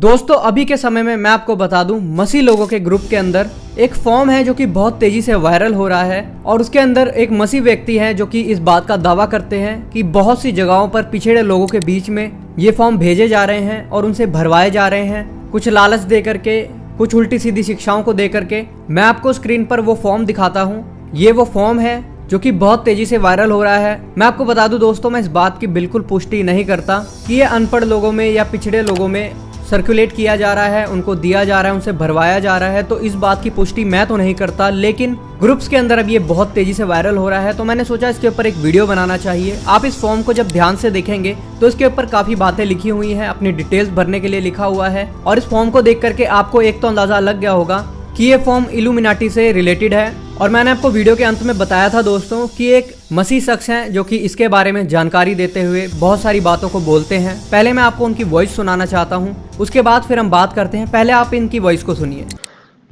दोस्तों अभी के समय में मैं आपको बता दूं, मसीह लोगों के ग्रुप के अंदर एक फॉर्म है जो कि बहुत तेजी से वायरल हो रहा है और उसके अंदर एक मसीह व्यक्ति है जो कि इस बात का दावा करते हैं कि बहुत सी जगहों पर पिछड़े लोगों के बीच में ये फॉर्म भेजे जा रहे हैं और उनसे भरवाए जा रहे हैं, कुछ लालच दे करके, कुछ उल्टी सीधी शिक्षाओं को दे करके। मैं आपको स्क्रीन पर वो फॉर्म दिखाता हूँ। ये वो फॉर्म है जो कि बहुत तेजी से वायरल हो रहा है। मैं आपको बता दूं दोस्तों, मैं इस बात की बिल्कुल पुष्टि नहीं करता कि ये अनपढ़ लोगों में या पिछड़े लोगों में सर्कुलेट किया जा रहा है, उनको दिया जा रहा है, उनसे भरवाया जा रहा है। तो इस बात की पुष्टि मैं तो नहीं करता, लेकिन ग्रुप्स के अंदर अब ये बहुत तेजी से वायरल हो रहा है तो मैंने सोचा इसके ऊपर एक वीडियो बनाना चाहिए। आप इस फॉर्म को जब ध्यान से देखेंगे तो इसके ऊपर काफी बातें लिखी हुई हैं, अपनी डिटेल्स भरने के लिए लिखा हुआ है। और इस फॉर्म को देख करके आपको एक तो अंदाजा लग गया होगा कि ये फॉर्म इल्यूमिनाटी से रिलेटेड है। और मैंने आपको वीडियो के अंत में बताया था दोस्तों कि एक मसीह शख्स हैं जो कि इसके बारे में जानकारी देते हुए बहुत सारी बातों को बोलते हैं। पहले मैं आपको उनकी वॉइस सुनाना चाहता हूं, उसके बाद फिर हम बात करते हैं। पहले आप इनकी वॉइस को सुनिए।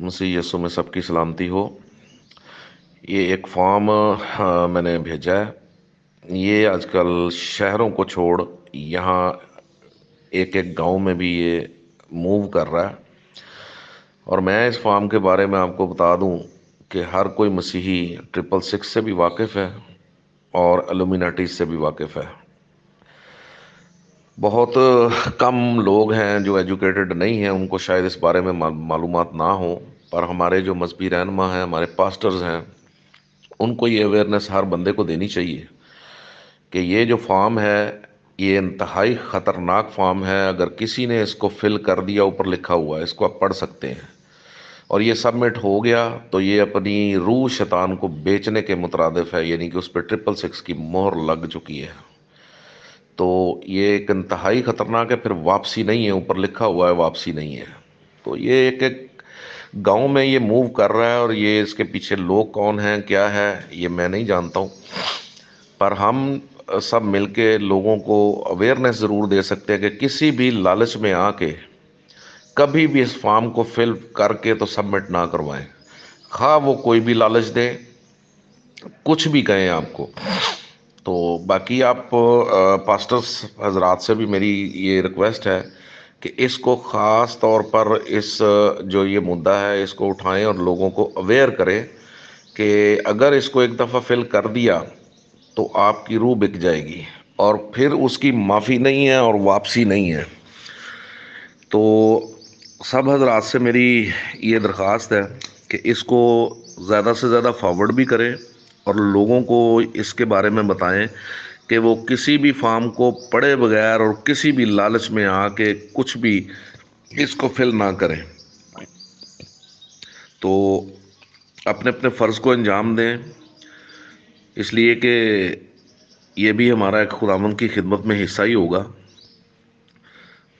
मसीह यीशु में सबकी सलामती हो। ये एक फॉर्म मैंने भेजा है। ये आजकल शहरों को छोड़ यहाँ एक एक गांव में भी ये मूव कर रहा है। और मैं इस फॉर्म के बारे में आपको बता दूं कि हर कोई मसीही 666 से भी वाकिफ़ है और इल्यूमिनाटी से भी वाकिफ़ है। बहुत कम लोग हैं जो एजुकेटेड नहीं हैं, उनको शायद इस बारे में मालूमात ना हो, पर हमारे जो मजहबी रहनुमा हैं, हमारे पास्टर्स हैं, उनको ये अवेयरनेस हर बंदे को देनी चाहिए कि ये जो फॉर्म है ये इंतहाई ख़तरनाक फॉर्म है। अगर किसी ने इसको फिल कर दिया, ऊपर लिखा हुआ है, इसको आप पढ़ सकते हैं, और ये सबमिट हो गया तो ये अपनी रूह शैतान को बेचने के मुतरादिफ है, यानी कि उस पर 666 की मोहर लग चुकी है। तो ये एक इंतहाई ख़तरनाक है, फिर वापसी नहीं है, ऊपर लिखा हुआ है वापसी नहीं है। तो ये एक एक गांव में ये मूव कर रहा है और ये इसके पीछे लोग कौन हैं, क्या है, ये मैं नहीं जानता हूँ, पर हम सब मिलके लोगों को अवेयरनेस ज़रूर दे सकते हैं कि किसी भी लालच में आके कभी भी इस फॉर्म को फिल करके तो सबमिट ना करवाएं। खा वो कोई भी लालच दे, कुछ भी कहें आपको। तो बाकी आप पास्टर्स हजरात से भी मेरी ये रिक्वेस्ट है कि इसको ख़ास तौर पर इस जो ये मुद्दा है इसको उठाएं और लोगों को अवेयर करें कि अगर इसको एक दफ़ा फिल कर दिया तो आपकी रूह बिक जाएगी और फिर उसकी माफ़ी नहीं है और वापसी नहीं है। तो सब हजरात से मेरी ये दरख्वास्त है कि इसको ज़्यादा से ज़्यादा फॉरवर्ड भी करें और लोगों को इसके बारे में बताएं कि वो किसी भी फॉर्म को पढ़े बगैर और किसी भी लालच में आके कुछ भी इसको फिल ना करें। तो अपने अपने फ़र्ज़ को अंजाम दें, इसलिए कि ये भी हमारा एक खुदावंद की खिदमत में हिस्सा ही होगा।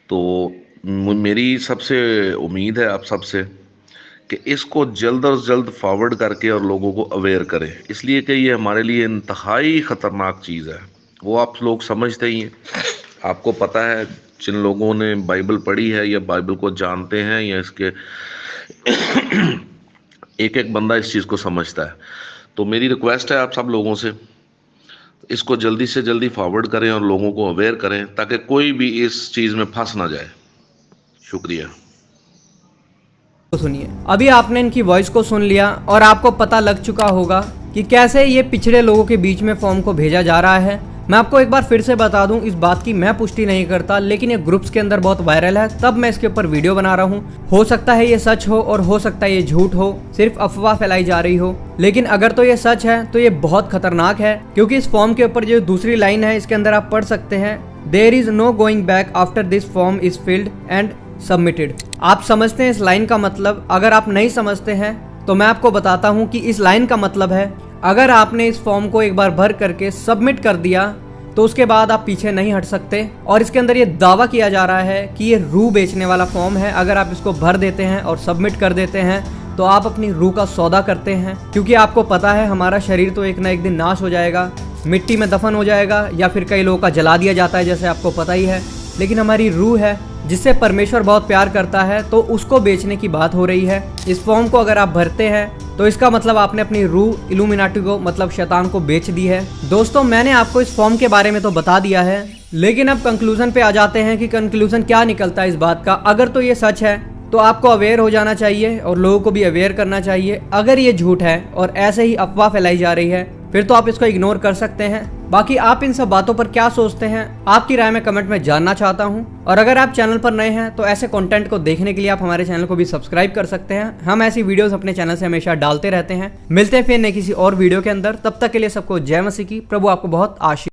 तो मेरी सबसे उम्मीद है आप सबसे कि इसको जल्द अज जल्द फॉरवर्ड करके और लोगों को अवेयर करें, इसलिए कि ये हमारे लिए इंतहाई ख़तरनाक चीज़ है। वो आप लोग समझते ही हैं, आपको पता है, जिन लोगों ने बाइबल पढ़ी है या बाइबल को जानते हैं या इसके एक एक बंदा इस चीज़ को समझता है। तो मेरी रिक्वेस्ट है आप सब लोगों से, इसको जल्दी से जल्दी फॉरवर्ड करें और लोगों को अवेयर करें ताकि कोई भी इस चीज़ में फंस ना जाए। शुक्रिया। सुनिए, अभी आपने इनकी वॉइस को सुन लिया और आपको पता लग चुका होगा कि कैसे ये पिछड़े लोगों के बीच में फॉर्म को भेजा जा रहा है। मैं आपको एक बार फिर से बता दूं, इस बात की मैं पुष्टि नहीं करता, लेकिन ये ग्रुप्स के अंदर बहुत वायरल है, तब मैं इसके ऊपर वीडियो बना रहा हूँ। हो सकता है ये सच हो और हो सकता है ये झूठ हो, सिर्फ अफवाह फैलाई जा रही हो, लेकिन अगर तो ये सच है तो ये बहुत खतरनाक है। क्योंकि इस फॉर्म के ऊपर जो दूसरी लाइन है इसके अंदर आप पढ़ सकते हैं, there is no going back after this form is filled and submitted. आप समझते हैं इस लाइन का मतलब? अगर आप नहीं समझते हैं तो मैं आपको बताता हूं कि इस लाइन का मतलब है, अगर आपने इस फॉर्म को एक बार भर करके सबमिट कर दिया तो उसके बाद आप पीछे नहीं हट सकते। और इसके अंदर ये दावा किया जा रहा है कि ये रूह बेचने वाला फॉर्म है। अगर आप इसको भर देते हैं और सबमिट कर देते हैं तो आप अपनी रूह का सौदा करते हैं। क्योंकि आपको पता है हमारा शरीर तो एक ना एक दिन नाश हो जाएगा, मिट्टी में दफन हो जाएगा, या फिर कई लोगों का जला दिया जाता है जैसे आपको पता ही है। लेकिन हमारी रूह है जिससे परमेश्वर बहुत प्यार करता है, तो उसको बेचने की बात हो रही है। इस फॉर्म को अगर आप भरते हैं तो इसका मतलब आपने अपनी रूह इल्यूमिनाटी को, मतलब शैतान को बेच दी है। दोस्तों मैंने आपको इस फॉर्म के बारे में तो बता दिया है, लेकिन अब कंक्लूजन पे आ जाते हैं कि कंक्लूजन क्या निकलता है इस बात का। अगर तो ये सच है तो आपको अवेयर हो जाना चाहिए और लोगों को भी अवेयर करना चाहिए। अगर ये झूठ है और ऐसे ही अफवाह फैलाई जा रही है फिर तो आप इसको इग्नोर कर सकते हैं। बाकी आप इन सब बातों पर क्या सोचते हैं, आपकी राय में कमेंट में जानना चाहता हूं। और अगर आप चैनल पर नए हैं तो ऐसे कंटेंट को देखने के लिए आप हमारे चैनल को भी सब्सक्राइब कर सकते हैं। हम ऐसी वीडियोस अपने चैनल से हमेशा डालते रहते हैं। मिलते हैं फिर नए किसी और वीडियो के अंदर, तब तक के लिए सबको जय मसीह की। प्रभु आपको बहुत आशीष